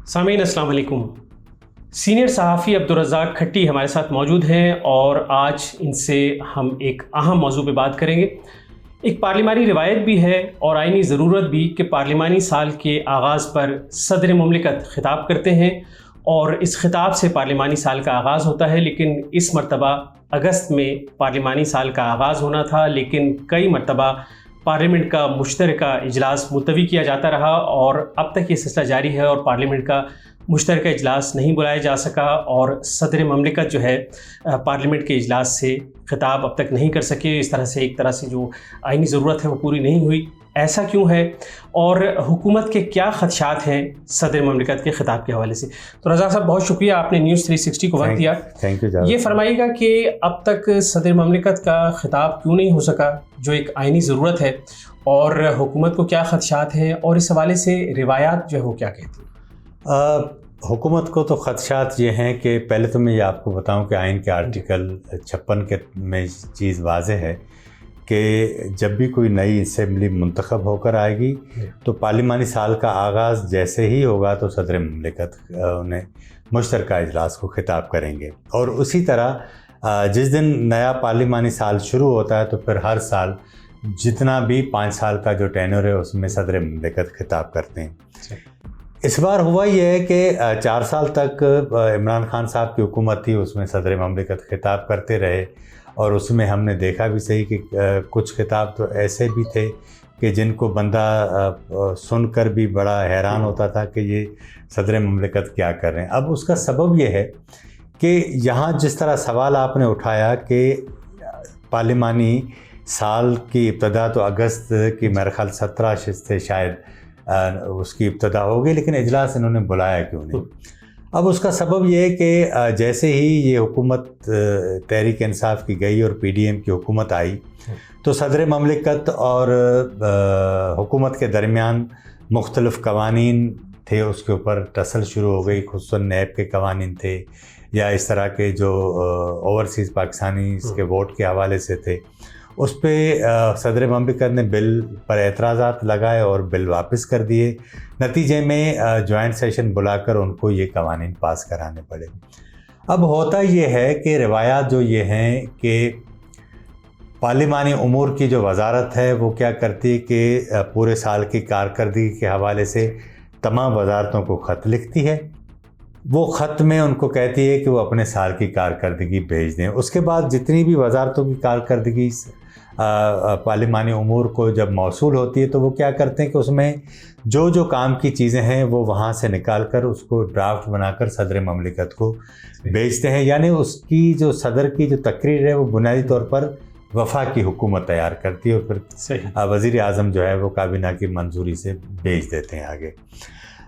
سامعین السلام علیکم۔ سینئر صحافی عبدالرزاق کھٹی ہمارے ساتھ موجود ہیں اور آج ان سے ہم ایک اہم موضوع پہ بات کریں گے۔ ایک پارلیمانی روایت بھی ہے اور آئینی ضرورت بھی کہ پارلیمانی سال کے آغاز پر صدر مملکت خطاب کرتے ہیں اور اس خطاب سے پارلیمانی سال کا آغاز ہوتا ہے، لیکن اس مرتبہ اگست میں پارلیمانی سال کا آغاز ہونا تھا، لیکن کئی مرتبہ پارلیمنٹ کا مشترکہ اجلاس ملتوی کیا جاتا رہا اور اب تک یہ سلسلہ جاری ہے اور پارلیمنٹ کا مشترکہ اجلاس نہیں بلایا جا سکا اور صدر مملکت جو ہے پارلیمنٹ کے اجلاس سے خطاب اب تک نہیں کر سکے۔ اس طرح سے جو آئینی ضرورت ہے وہ پوری نہیں ہوئی۔ ایسا کیوں ہے اور حکومت کے کیا خدشات ہیں صدر مملکت کے خطاب کے حوالے سے؟ تو رضا صاحب بہت شکریہ، آپ نے نیوز 360 کو وقت دیا۔ یہ فرمائیے گا کہ اب تک صدر مملکت کا خطاب کیوں نہیں ہو سکا جو ایک آئینی ضرورت ہے، اور حکومت کو کیا خدشات ہیں اور اس حوالے سے روایات جو ہے وہ کیا کہتی ہیں؟ حکومت کو تو خدشات یہ ہیں کہ پہلے تو میں یہ آپ کو بتاؤں کہ آئین کے آرٹیکل 56 کے میں چیز واضح ہے کہ جب بھی کوئی نئی اسمبلی منتخب ہو کر آئے گی تو پارلیمانی سال کا آغاز جیسے ہی ہوگا تو صدر مملکت انہیں مشترکہ اجلاس کو خطاب کریں گے، اور اسی طرح جس دن نیا پارلیمانی سال شروع ہوتا ہے تو پھر ہر سال جتنا بھی 5 سال کا جو ٹینور ہے اس میں صدر مملکت خطاب کرتے ہیں۔ اس بار ہوا یہ ہے کہ 4 سال تک عمران خان صاحب کی حکومت تھی، اس میں صدر مملکت خطاب کرتے رہے، اور اس میں ہم نے دیکھا بھی صحیح کہ کچھ خطاب تو ایسے بھی تھے کہ جن کو بندہ سن کر بھی بڑا حیران ہوتا تھا کہ یہ صدر مملکت کیا کر رہے ہیں۔ اب اس کا سبب یہ ہے کہ یہاں جس طرح سوال آپ نے اٹھایا کہ پارلیمانی سال کی ابتدا تو اگست کی میرے خیال 17 سے شاید اس کی ابتدا ہو گئی، لیکن اجلاس انہوں نے بلایا کیوں نہیں؟ اب اس کا سبب یہ ہے کہ جیسے ہی یہ حکومت تحریک انصاف کی گئی اور پی ڈی ایم کی حکومت آئی تو صدر مملکت اور حکومت کے درمیان مختلف قوانین تھے، اس کے اوپر ٹسل شروع ہو گئی، خصوصاً نیب کے قوانین تھے یا اس طرح کے جو اوورسیز پاکستانی اس کے ووٹ کے حوالے سے تھے، اس پہ صدر مملکت نے بل پر اعتراضات لگائے اور بل واپس کر دیے۔ نتیجے میں جوائنٹ سیشن بلا کر ان کو یہ قوانین پاس کرانے پڑے۔ اب ہوتا یہ ہے کہ روایات جو یہ ہیں کہ پارلیمانی امور کی جو وزارت ہے وہ کیا کرتی ہے کہ پورے سال کی کارکردگی کے حوالے سے تمام وزارتوں کو خط لکھتی ہے، وہ خط میں ان کو کہتی ہے کہ وہ اپنے سال کی کارکردگی بھیج دیں۔ اس کے بعد جتنی بھی وزارتوں کی کارکردگی پارلیمانی امور کو جب موصول ہوتی ہے تو وہ کیا کرتے ہیں کہ اس میں جو جو کام کی چیزیں ہیں وہ وہاں سے نکال کر اس کو ڈرافٹ بنا کر صدر مملکت کو بھیجتے ہیں، یعنی اس کی جو صدر کی جو تقریر ہے وہ بنیادی طور پر وفاقی حکومت تیار کرتی ہے اور پھر وزیر اعظم جو ہے وہ کابینہ کی منظوری سے بھیج دیتے ہیں آگے۔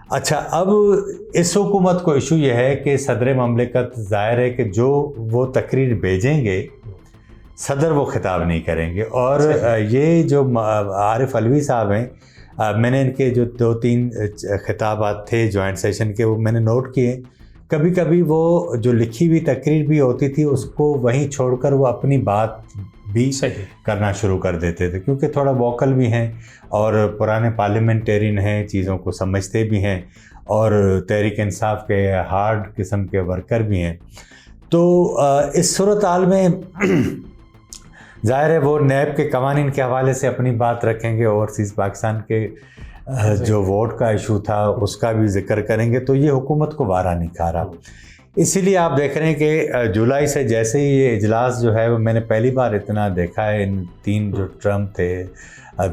اچھا، اب اس حکومت کو ایشو یہ ہے کہ صدر مملکت ظاہر ہے کہ جو وہ تقریر بھیجیں گے صدر وہ خطاب نہیں کریں گے، اور یہ جو عارف علوی صاحب ہیں، میں نے ان کے جو 2-3 خطابات تھے جوائنٹ سیشن کے وہ میں نے نوٹ کیے، کبھی کبھی وہ جو لکھی ہوئی تقریر بھی ہوتی تھی اس کو وہیں چھوڑ کر وہ اپنی بات بھی کرنا شروع کر دیتے تھے، کیونکہ تھوڑا ووکل بھی ہیں اور پرانے پارلیمنٹیرین ہیں، چیزوں کو سمجھتے بھی ہیں اور تحریک انصاف کے ہارڈ قسم کے ورکر بھی ہیں۔ تو اس صورتحال میں ظاہر ہے وہ نیب کے قوانین کے حوالے سے اپنی بات رکھیں گے، اوورسیز پاکستان کے جو ووٹ کا ایشو تھا اس کا بھی ذکر کریں گے، تو یہ حکومت کو وارہ نہیں کھا رہا۔ اسی لیے آپ دیکھ رہے ہیں کہ جولائی سے جیسے ہی یہ اجلاس جو ہے وہ میں نے پہلی بار اتنا دیکھا ہے ان 3 جو ٹرم تھے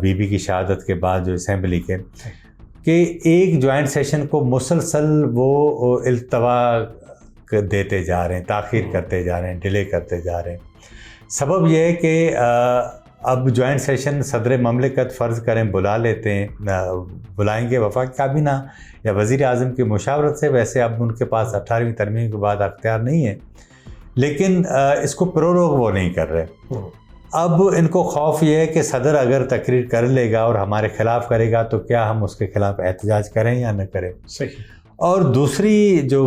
بی بی کی شہادت کے بعد جو اسمبلی کے، کہ ایک جوائنٹ سیشن کو مسلسل وہ التوا دیتے جا رہے ہیں، تاخیر کرتے جا رہے ہیں، ڈیلے کرتے جا رہے ہیں۔ سبب یہ ہے کہ اب جوائنٹ سیشن صدر مملکت فرض کریں بلا لیتے ہیں، بلائیں گے وفاقی کابینہ یا وزیر اعظم کی مشاورت سے، ویسے اب ان کے پاس 18ویں ترمیم کے بعد اختیار نہیں ہے، لیکن اس کو پروروگ وہ نہیں کر رہے۔ اب ان کو خوف یہ ہے کہ صدر اگر تقریر کر لے گا اور ہمارے خلاف کرے گا تو کیا ہم اس کے خلاف احتجاج کریں یا نہ کریں۔ صحیح۔ اور دوسری جو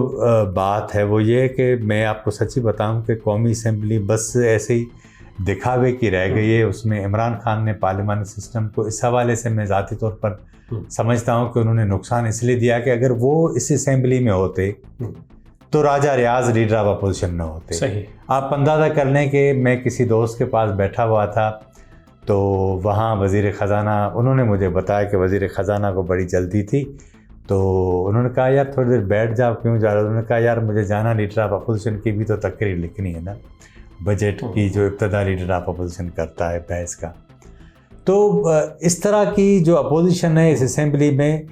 بات ہے وہ یہ کہ میں آپ کو سچی بتاؤں کہ قومی اسمبلی بس ایسے ہی دکھاوے کی رہ گئی ہے. اس میں عمران خان نے پارلیمانی سسٹم کو اس حوالے سے میں ذاتی طور پر سمجھتا ہوں کہ انہوں نے نقصان اس لیے دیا کہ اگر وہ اس اسمبلی میں ہوتے تو راجہ ریاض لیڈر آف اپوزیشن نہ ہوتے. صحیح. آپ اندازہ کر لیں کہ میں کسی دوست کے پاس بیٹھا ہوا تھا تو وہاں وزیر خزانہ، انہوں نے مجھے بتایا کہ وزیر خزانہ کو بڑی جلدی تھی، تو انہوں نے کہا یار تھوڑی دیر بیٹھ جاؤ، کیوں جا رہے ہو؟ انہوں نے کہا یار مجھے جانا، لیڈر آف اپوزیشن کی بھی تو تقریر لکھنی ہے نا، بجٹ کی جو ابتدا لیڈر آف اپوزیشن کرتا ہے بحث کا. تو اس طرح کی جو اپوزیشن ہے اس اسمبلی میں،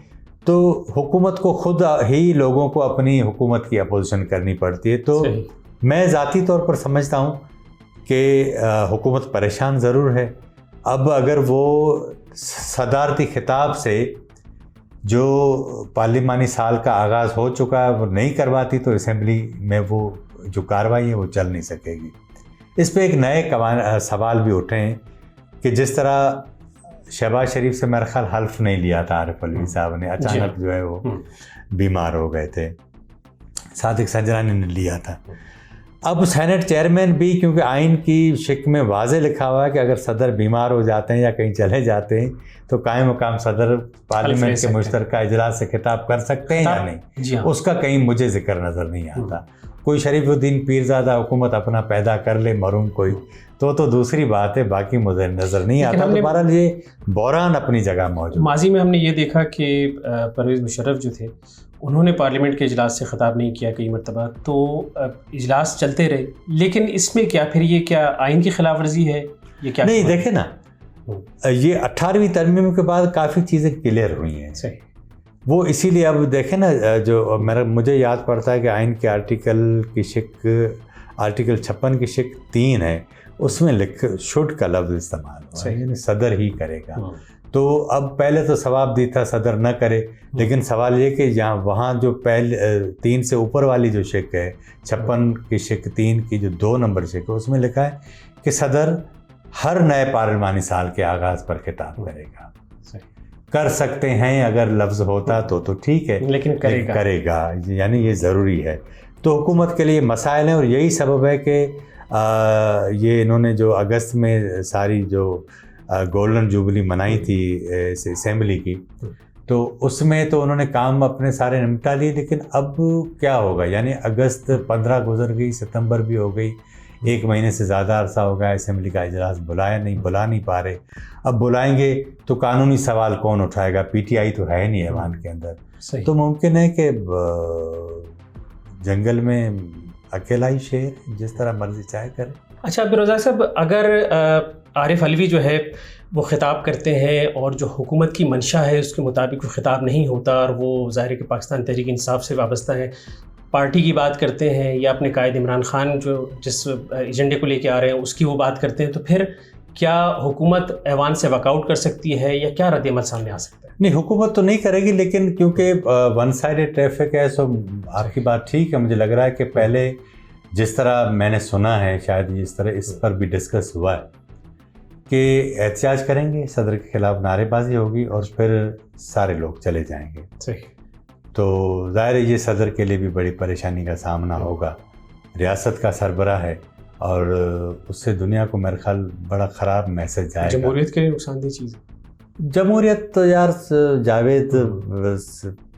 تو حکومت کو خود ہی لوگوں کو اپنی حکومت کی اپوزیشن کرنی پڑتی ہے. تو میں ذاتی طور پر سمجھتا ہوں کہ حکومت پریشان ضرور ہے. اب اگر وہ صدارتی خطاب سے جو پارلیمانی سال کا آغاز ہو چکا ہے وہ نہیں کرواتی تو اسمبلی میں وہ جو کارروائی ہے وہ چل نہیں سکے گی. اس پہ ایک نئے سوال بھی اٹھے ہیں کہ جس طرح شہباز شریف سے میرا خیال حلف نہیں لیا تھا عارف علوی صاحب نے، اچانک جو ہے وہ بیمار ہو گئے تھے، صادق سنجرانی نے لیا تھا. اب سینٹ چیئرمین بھی، کیونکہ آئین کی شق میں واضح لکھا ہوا ہے کہ اگر صدر بیمار ہو جاتے ہیں یا کہیں چلے جاتے ہیں تو قائم مقام صدر پارلیمنٹ کے مشترکہ اجلاس سے خطاب کر سکتے ہیں یا نہیں. اس کا کہیں مجھے ذکر نظر نہیں آتا. کوئی شریف الدین پیرزادہ حکومت اپنا پیدا کر لے مرحوم کوئی تو دوسری بات ہے، باقی مجھے نظر نہیں آتا. تو بہرحال یہ بحران اپنی جگہ موجود. ماضی میں ہم نے یہ دیکھا کہ پرویز مشرف جو تھے انہوں نے پارلیمنٹ کے اجلاس سے خطاب نہیں کیا کئی مرتبہ، تو اجلاس چلتے رہے. لیکن اس میں کیا پھر یہ کیا آئین کی خلاف ورزی ہے؟ یہ کیا نہیں، دیکھیں نا، یہ 18ویں ترمیم کے بعد کافی چیزیں کلیئر ہوئی ہیں. صحیح. وہ اسی لیے اب دیکھیں نا، جو مجھے یاد پڑتا ہے کہ آئین کے آرٹیکل 56 کی شق 3 ہے، اس میں شوڈ کا لفظ استعمال ہوا ہے، یعنی صدر ہی کرے گا. تو اب پہلے تو ثواب دی تھا صدر نہ کرے، لیکن سوال یہ کہ وہاں جو پہلے 3 سے اوپر والی جو شق ہے، 56 کی شق 3 کی جو 2 نمبر شق ہے، اس میں لکھا ہے کہ صدر ہر نئے پارلیمانی سال کے آغاز پر خطاب کرے گا. کر سکتے ہیں اگر لفظ ہوتا تو ٹھیک ہے، لیکن کرے گا، یعنی یہ ضروری ہے. تو حکومت کے لیے مسائل ہیں، اور یہی سبب ہے کہ یہ انہوں نے جو اگست میں ساری جو گولڈن جوبلی منائی تھی اسمبلی کی، تو اس میں تو انہوں نے کام اپنے سارے نمٹا لیے. لیکن اب کیا ہوگا؟ یعنی اگست 15 گزر گئی، ستمبر بھی ہو گئی، 1 مہینے سے زیادہ عرصہ ہو گیا اسمبلی کا اجلاس بلا نہیں پا رہے. اب بلائیں گے تو قانونی سوال کون اٹھائے گا؟ پی ٹی آئی تو ہے نہیں ایوان کے اندر. تو ممکن ہے کہ جنگل میں اکیلا ہی شیر جس طرح مرضی چاہے کرے. اچھا عبدالرزاق صاحب، اگر عارف علوی جو ہے وہ خطاب کرتے ہیں اور جو حکومت کی منشا ہے اس کے مطابق وہ خطاب نہیں ہوتا، اور وہ ظاہر ہے کہ پاکستان تحریک انصاف سے وابستہ ہے، پارٹی کی بات کرتے ہیں یا اپنے قائد عمران خان جو جس ایجنڈے کو لے کے آ رہے ہیں اس کی وہ بات کرتے ہیں، تو پھر کیا حکومت ایوان سے واک آؤٹ کر سکتی ہے یا کیا رد عمل سامنے آ سکتا ہے؟ نہیں، حکومت تو نہیں کرے گی، لیکن کیونکہ ون سائیڈڈ ٹریفک ہے، سو آپ کی بات ٹھیک ہے. مجھے لگ رہا ہے کہ پہلے جس طرح میں نے سنا ہے، شاید اس طرح اس پر بھی ڈسکس ہوا ہے کہ احتجاج کریں گے، صدر کے خلاف نعرے بازی ہوگی اور پھر سارے لوگ چلے جائیں گے. صحیح. تو ظاہر ہے یہ صدر کے لیے بھی بڑی پریشانی کا سامنا ہوگا. ریاست کا سربراہ ہے اور اس سے دنیا کو میرے خیال بڑا خراب میسج جائے گا. جمہوریت کے لیے نقصان دہ چیز ہے. جمہوریت تو یار جاوید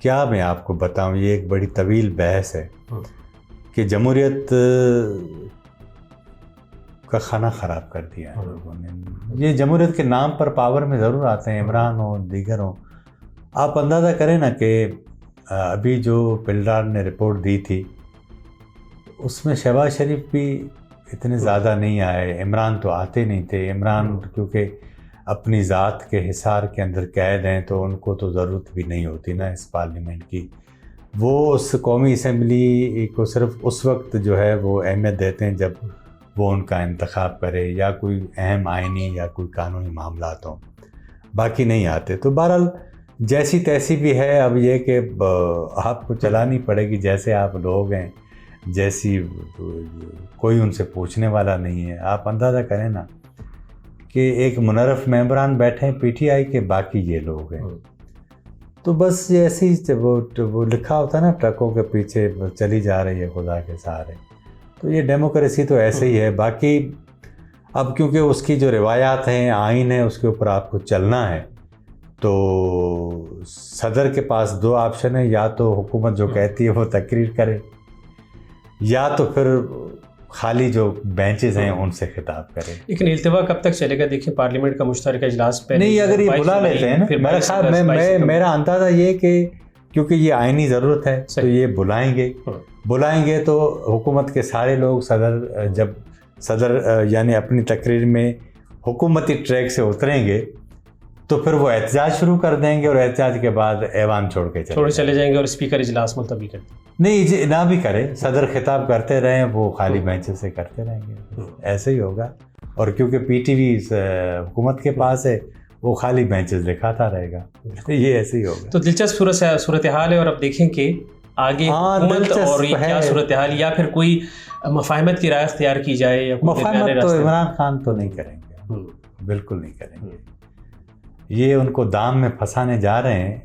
کیا میں آپ کو بتاؤں، یہ ایک بڑی طویل بحث ہے کہ جمہوریت کا کھانا خراب کر دیا ہے لوگوں نے. یہ جمہوریت کے نام پر پاور میں ضرور آتے ہیں، عمران ہوں دیگر ہوں. آپ اندازہ کریں نا کہ ابھی جو پلڈار نے رپورٹ دی تھی اس میں شہباز شریف بھی اتنے زیادہ نہیں آئے، عمران تو آتے نہیں تھے. عمران کیونکہ اپنی ذات کے حصار کے اندر قید ہیں تو ان کو تو ضرورت بھی نہیں ہوتی نا اس پارلیمنٹ کی. وہ اس قومی اسمبلی کو صرف اس وقت جو ہے وہ اہمیت دیتے ہیں جب وہ ان کا انتخاب کرے یا کوئی اہم آئینی یا کوئی قانونی معاملات ہوں، باقی نہیں آتے. تو بہرحال جیسی تیسی بھی ہے، اب یہ کہ آپ کو چلانی پڑے گی جیسے آپ لوگ ہیں، جیسی کوئی ان سے پوچھنے والا نہیں ہے. آپ اندازہ کریں نا کہ ایک منرف ممبران بیٹھے ہیں پی ٹی آئی کے، باقی یہ لوگ ہیں. تو بس ایسے ہی وہ لکھا ہوتا ہے نا، ٹرکوں کے پیچھے چلی جا رہی ہے خدا کے سہارے. تو یہ ڈیموکریسی تو ایسے ہی ہے. باقی اب کیونکہ اس کی جو روایات ہیں، آئین ہے، اس کے اوپر آپ کو چلنا ہے، تو صدر کے پاس 2 آپشن ہیں، یا تو حکومت جو کہتی ہے وہ تقریر کرے، یا تو پھر خالی جو بینچز ہیں ان سے خطاب کرے۔ لیکن التوا کب تک چلے گا؟ دیکھیں پارلیمنٹ کا مشترکہ اجلاس پہ نہیں، اگر یہ بلا لیتے ہیں نا، میرا خیال میرا اندازہ یہ کہ کیونکہ یہ آئینی ضرورت ہے تو یہ بلائیں گے تو حکومت کے سارے لوگ جب صدر یعنی اپنی تقریر میں حکومتی ٹریک سے اتریں گے تو پھر وہ احتجاج شروع کر دیں گے، اور احتجاج کے بعد ایوان چھوڑ کے چلے جائیں گے، اور اسپیکر اجلاس ملتوی کر دیں۔ نہیں، نہ بھی کرے، صدر خطاب کرتے رہیں، وہ خالی بینچ سے کرتے رہیں گے، ایسے ہی ہوگا۔ اور کیونکہ پی ٹی وی حکومت کے پاس ہے، وہ خالی بینچز دکھاتا رہے گا، یہ ایسے ہی ہوگا۔ تو دلچسپ صورتحال ہے، اور اب دیکھیں کہ آگے حکومت اور یہ کیا صورتحال، یا پھر کوئی مفاہمت کی رائے اختیار کی جائے، یا مفاہمت تو عمران خان تو نہیں کریں گے، بالکل نہیں کریں گے، یہ ان کو دام میں پھنسانے جا رہے ہیں،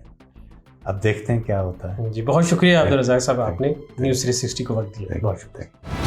اب دیکھتے ہیں کیا ہوتا ہے۔ جی بہت شکریہ عبدالرزاق صاحب، آپ نے نیوز 360 کو وقت دیا، بہت شکریہ۔